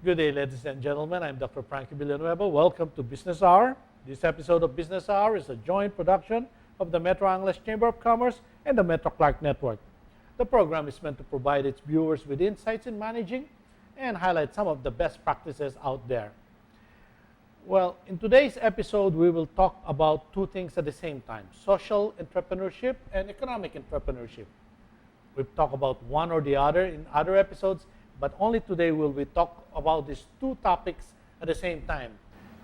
Good day, ladies and gentlemen. I'm Dr. Frankie Villanueva. Welcome to Business Hour. This episode of Business Hour is a joint production of the Metro Angeles Chamber of Commerce and the Metro Clark Network. The program is meant to provide its viewers with insights in managing and highlight some of the best practices out there. Well, in today's episode, we will talk about two things at the same time: social entrepreneurship and economic entrepreneurship. We've talked about one or the other in other episodes, but only today will we talk about these two topics at the same time.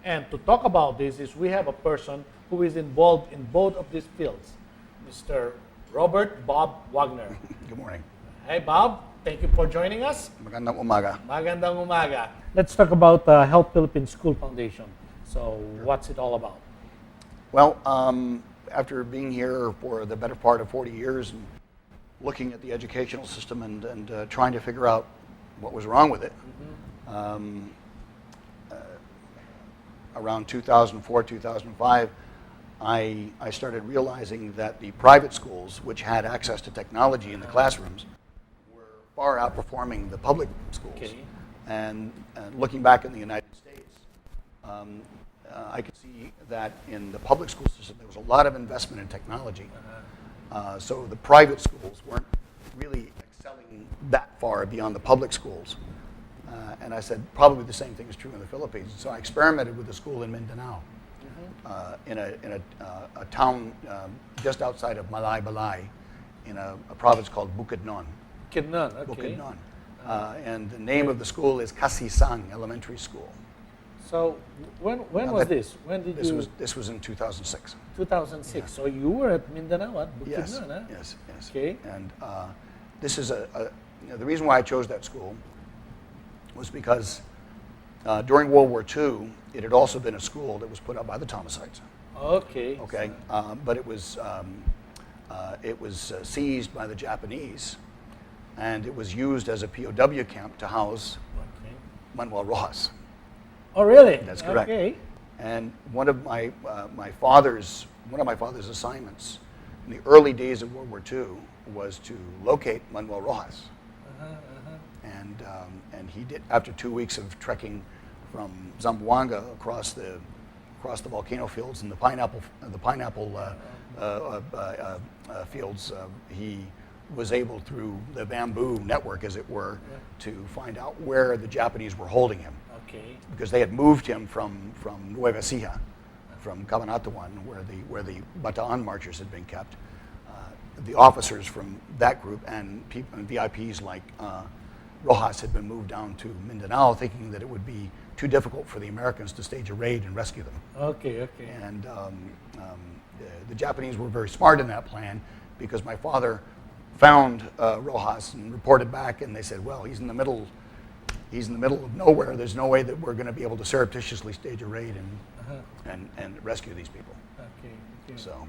And to talk about this is we have a person who is involved in both of these fields, Mr. Robert Bob Wagner. Good morning. Hey Bob, thank you for joining us. Magandang umaga. Magandang umaga. Let's talk about Help Philippines School Foundation. So what's it all about? Well, after being here for the better part of 40 years and looking at the educational system and trying to figure out what was wrong with it, around 2004, 2005, I started realizing that the private schools, which had access to technology in the classrooms, were far outperforming the public schools. Okay. And looking back in the United States, I could see that in the public school system there was a lot of investment in technology. So the private schools weren't really excelling that far beyond the public schools. And I said, probably the same thing is true in the Philippines. So I experimented with a school in Mindanao, in a town just outside of Malaybalay, in a province called Bukidnon. Kidnon, okay. Bukidnon. And the name of the school is Kasisang Elementary School. So when was this? When did you? This was in 2006. 2006. Yeah. So you were at Mindanao at Bukidnon, Yes, huh? yes, yes. Okay. And this is the reason why I chose that school was because during World War II, it had also been a school that was put up by the Thomasites. Okay. Okay, but it was seized by the Japanese, and it was used as a POW camp to house Okay. Manuel Rojas. Oh, really? That's correct. Okay. And one of my father's assignments in the early days of World War II was to locate Manuel Rojas. And he did, after 2 weeks of trekking from Zamboanga across the volcano fields and the pineapple fields, he was able, through the bamboo network, as it were, to find out where the Japanese were holding him. Okay. Because they had moved him from Nueva Ecija, from Cabanatuan, where the Bataan marchers had been kept. The officers from that group and VIPs like Rojas had been moved down to Mindanao, thinking that it would be too difficult for the Americans to stage a raid and rescue them. Okay. Okay. And the Japanese were very smart in that plan, because my father found Rojas and reported back, and they said, well, he's in the middle of nowhere. There's no way that we're going to be able to surreptitiously stage a raid and rescue these people. Okay. So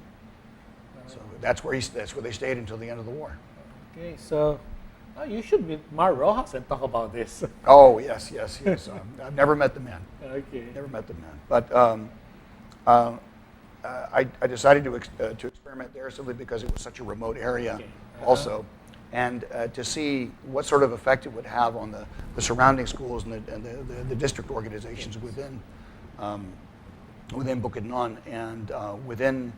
that's where they stayed until the end of the war. Okay. So you should meet Mar Rojas and talk about this. Oh, yes. I've never met the man. Okay. Never met the man. But I decided to experiment there simply because it was such a remote area, Okay. also, and to see what sort of effect it would have on the surrounding schools and the district organizations within Bukidnon. And what I did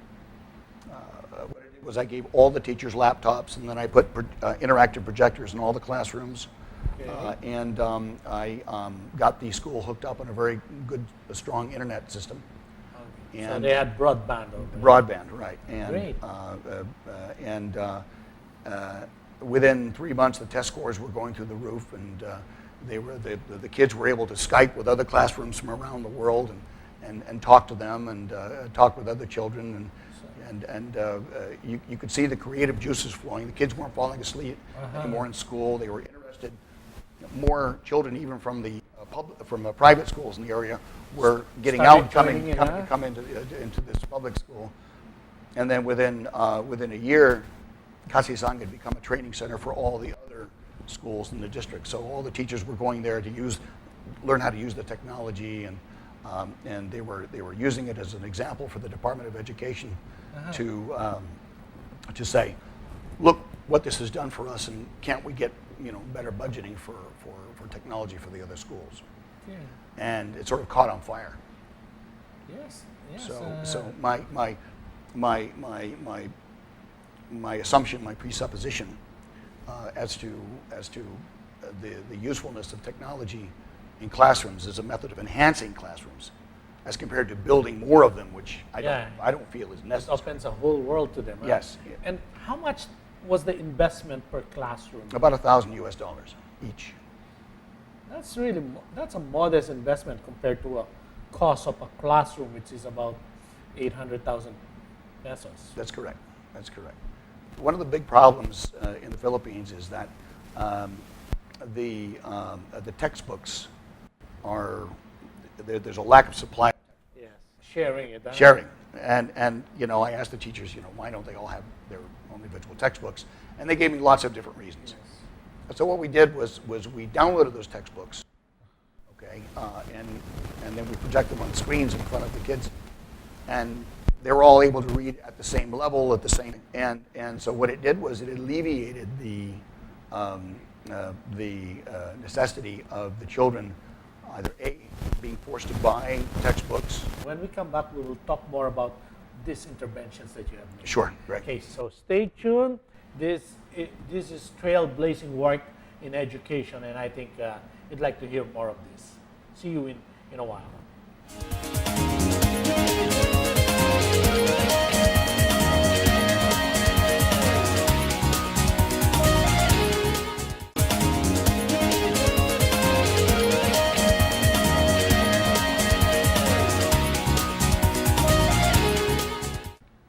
was I gave all the teachers laptops, and then I put interactive projectors in all the classrooms. Okay. And I got the school hooked up on a very good, strong internet system. So And they had broadband over there. broadband, right? And Great. Within 3 months, the test scores were going through the roof, and the kids were able to Skype with other classrooms from around the world and talk to them and talk with other children, and you could see the creative juices flowing. The kids weren't falling asleep anymore in school. They were interested. More children, even from the private schools in the area, were getting Started out, coming joining in, to come into this public school. And then within a year, Kasisang had become a training center for all the other schools in the district. So all the teachers were going there to learn how to use the technology, and they were using it as an example for the Department of Education to say, look what this has done for us, and can't we get better budgeting for technology for the other schools? Okay. and it sort of caught on fire. Yes. Yes. So my assumption, my presupposition as to the usefulness of technology in classrooms as a method of enhancing classrooms, as compared to building more of them, which I don't feel is It necessary. opens a whole world to them. Right? Yes. And how much was the investment per classroom? About $1,000 US each. That's a modest investment compared to a cost of a classroom, which is about 800,000 pesos. That's correct. That's correct. One of the big problems in the Philippines is that the textbooks there's a lack of supply. Yes. Sharing it. Huh? Sharing. And I asked the teachers, why don't they all have their own individual textbooks? And they gave me lots of different reasons. Yes. And so what we did was we downloaded those textbooks, okay, and then we project them on screens in front of the kids, and they were all able to read at the same level, and so what it did was it alleviated the necessity of the children either A, being forced to buy textbooks. When we come back, we will talk more about these interventions that you have made. Sure, right. Okay, so stay tuned. This is trailblazing work in education, and I think you'd like to hear more of this. See you in a while.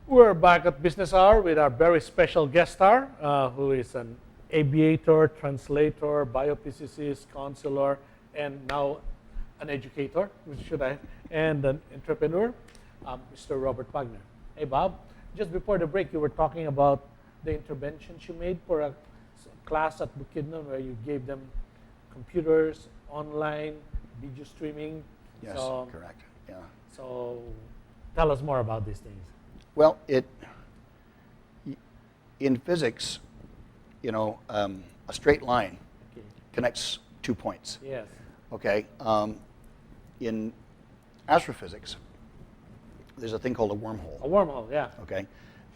We're back at Business Hour with our very special guest star, who is an aviator, translator, biophysicist, counselor, and now an educator, and an entrepreneur, Mr. Robert Wagner. Hey, Bob, just before the break, you were talking about the interventions you made for a class at Bukidnon where you gave them computers, online, video streaming. Yes, correct. Yeah. So tell us more about these things. Well, in physics, a straight line Okay. connects 2 points. Yes. Okay. In astrophysics, there's a thing called a wormhole. A wormhole, yeah. Okay.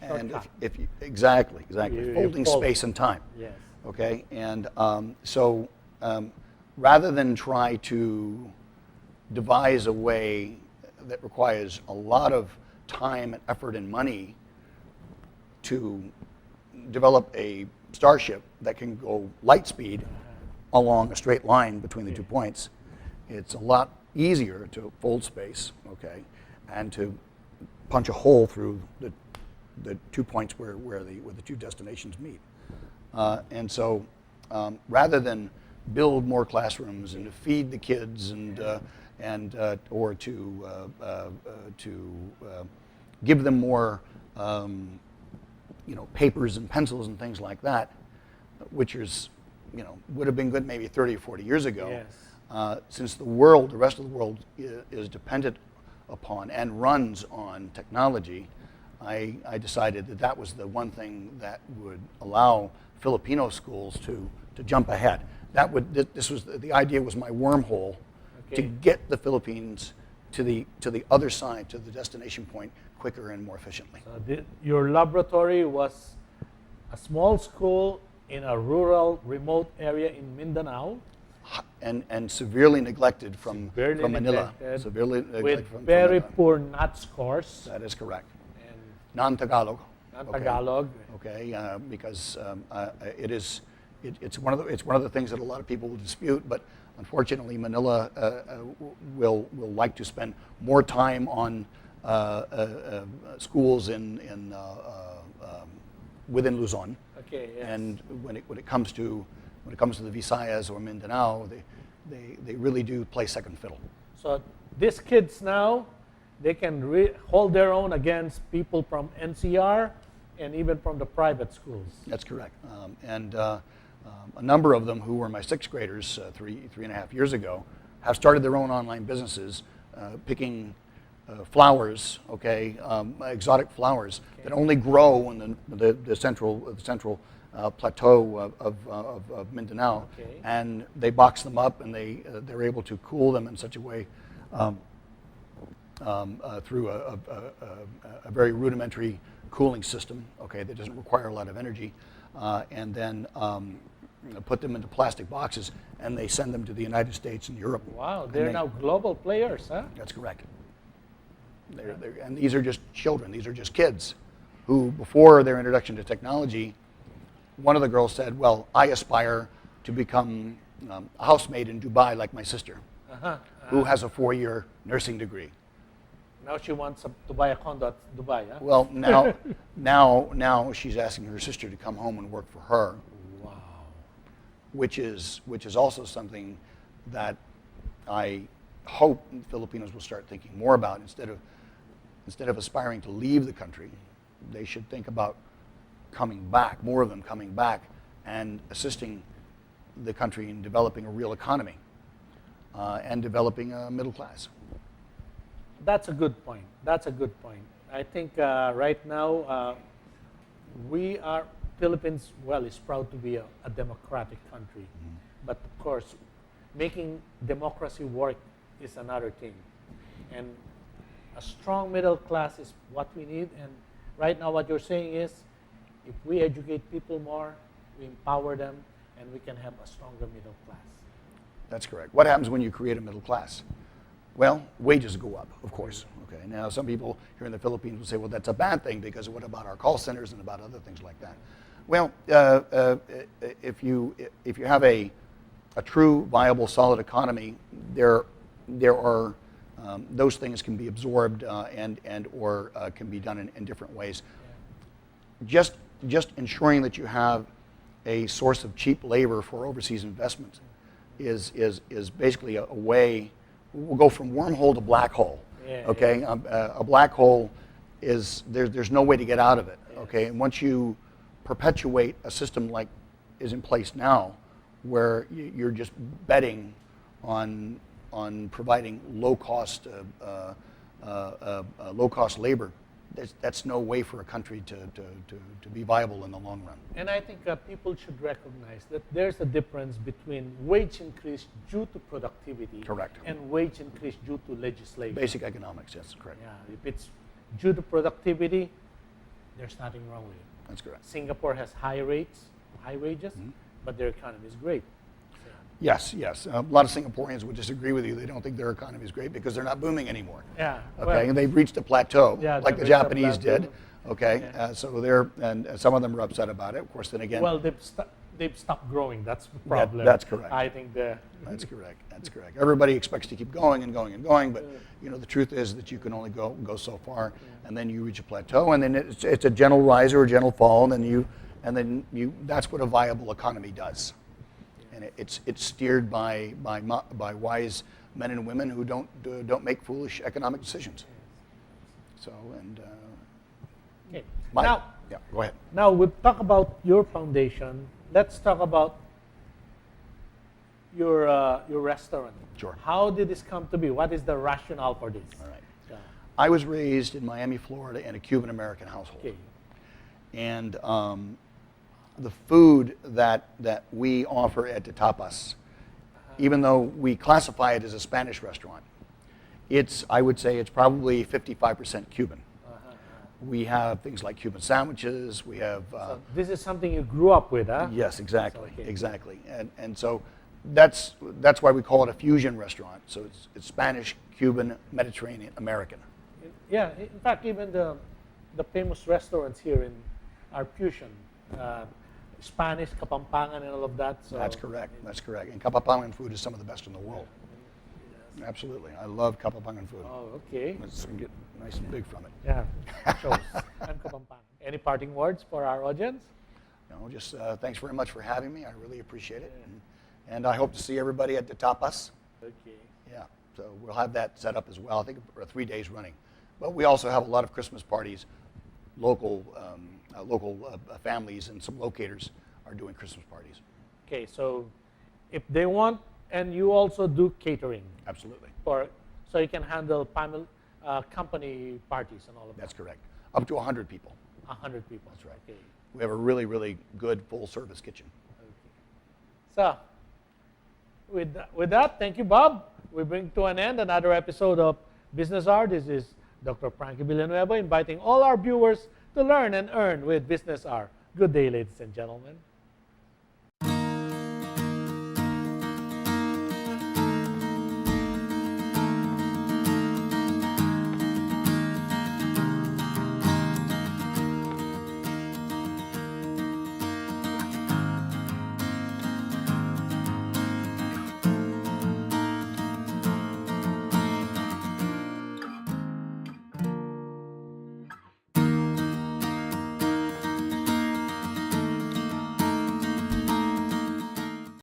And Shortcut. if you, exactly, You folding fold. space and time. Yes. Okay. And so rather than try to devise a way that requires a lot of time and effort and money to develop a starship that can go light speed along a straight line between the 2 points, it's a lot easier to fold space, okay, and to punch a hole through the 2 points where the two destinations meet. And so rather than build more classrooms and to feed the kids or to give them more papers and pencils and things like that, which would have been good maybe 30 or 40 years ago. Yes. Since the rest of the world is dependent upon and runs on technology, I decided that was the one thing that would allow Filipino schools to jump ahead. The idea was my wormhole to get the Philippines to the other side, to the destination point, quicker and more efficiently. So your laboratory was a small school in a rural, remote area in Mindanao. And severely neglected from Manila. Neglected, Severely neglected with from very Manila. poor NAT scores. That is correct. And Non-Tagalog. non-Tagalog. Okay, because it's one of the things that a lot of people will dispute, but unfortunately Manila will like to spend more time on schools within Luzon. Okay, yes. And when it comes to the Visayas or Mindanao, they really do play second fiddle. So these kids now, they can hold their own against people from NCR and even from the private schools. That's correct. And a number of them who were my sixth graders 3.5 years ago have started their own online businesses, picking flowers, exotic flowers that only grow in the central plateau of Mindanao, Okay. and they box them up, and they're able to cool them in such a way through a very rudimentary cooling system, okay, that doesn't require a lot of energy, and then put them into plastic boxes, and they send them to the United States and Europe. Wow, And they're now global players, huh? That's correct. And these are just children. These are just kids who, before their introduction to technology, one of the girls said, well, I aspire to become a housemaid in Dubai like my sister, who has a 4-year nursing degree. Now she wants to buy a condo at Dubai, huh? Well, now she's asking her sister to come home and work for her, Wow. which is also something that I hope Filipinos will start thinking more about. Instead of aspiring to leave the country, they should think about coming back, more of them coming back, and assisting the country in developing a real economy and developing a middle class. That's a good point. That's a good point. I think right now Philippines, well, is proud to be a democratic country. But of course, making democracy work is another thing. And a strong middle class is what we need. And right now what you're saying is, if we educate people more, we empower them, and we can have a stronger middle class. That's correct. What happens when you create a middle class? Well, wages go up, of course. Okay. Now, some people here in the Philippines will say, well, that's a bad thing, because what about our call centers and about other things like that? Well, if you have a true, viable, solid economy, there are those things can be absorbed and or can be done in different ways. Just ensuring that you have a source of cheap labor for overseas investment is basically a way. We'll go from wormhole to black hole. Yeah, Okay, yeah. A black hole is there's no way to get out of it. Okay, and once you perpetuate a system like is in place now, where you're just betting on providing low cost labor, that's no way for a country to be viable in the long run. And I think people should recognize that there's a difference between wage increase due to productivity Correct. and wage increase due to legislation. Basic economics, yes, correct. Yeah, if it's due to productivity, there's nothing wrong with it. That's correct. Singapore has high rates, high wages, but their economy is great. So, Yes, yes. A lot of Singaporeans would disagree with you. They don't think their economy is great because they're not booming anymore. yeah. Okay, well, and they've reached a plateau, Yeah, like the they've reached a Japanese plateau. did. Okay, Yeah. so and some of them are upset about it. Of course, then again, well, they've stopped growing. That's the problem. that's correct. I think that's correct. That's correct. Everybody expects to keep going and going and going, but the truth is that you can only go so far, and then you reach a plateau, and then it's a gentle rise or a gentle fall, and then you. That's what a viable economy does, and it's steered by wise men and women who don't make foolish economic decisions. So okay. my, Now, yeah, go ahead. Now we'll talk about your foundation. Let's talk about your restaurant. Sure. How did this come to be? What is the rationale for this? All right. Yeah. I was raised in Miami, Florida, in a Cuban-American household. Okay. And the food that we offer at the Tapas, even though we classify it as a Spanish restaurant, I would say it's probably 55% Cuban. We have things like Cuban sandwiches. We have So this is something you grew up with, huh? yes, exactly, Okay. exactly, and so that's why we call it a fusion restaurant. So it's Spanish, Cuban, Mediterranean, American. Yeah. In fact, even the famous restaurants here are fusion. Spanish, Kapampangan, and all of that. So That's correct. That's correct. And Kapampangan food is some of the best in the world. Absolutely, I love Kapampangan food. Oh, okay. Let's get nice and big from it. Yeah. Shows. I'm Kapampangan. Any parting words for our audience? No, just thanks very much for having me. I really appreciate it, and I hope to see everybody at the Tapas. Okay. Yeah, so we'll have that set up as well. I think 3 days running, but we also have a lot of Christmas parties. Local families and some locators are doing Christmas parties. Okay, so if they want, and you also do catering, Absolutely, so you can handle company parties and all of that. that's correct. Up to 100 people. 100 people. That's right. Okay. We have a really, really good full-service kitchen. So, with that, thank you, Bob. We bring to an end another episode of Business Hour. This is Dr. Frankie Villanueva inviting all our viewers to learn and earn with Business Hour. Good day, ladies and gentlemen.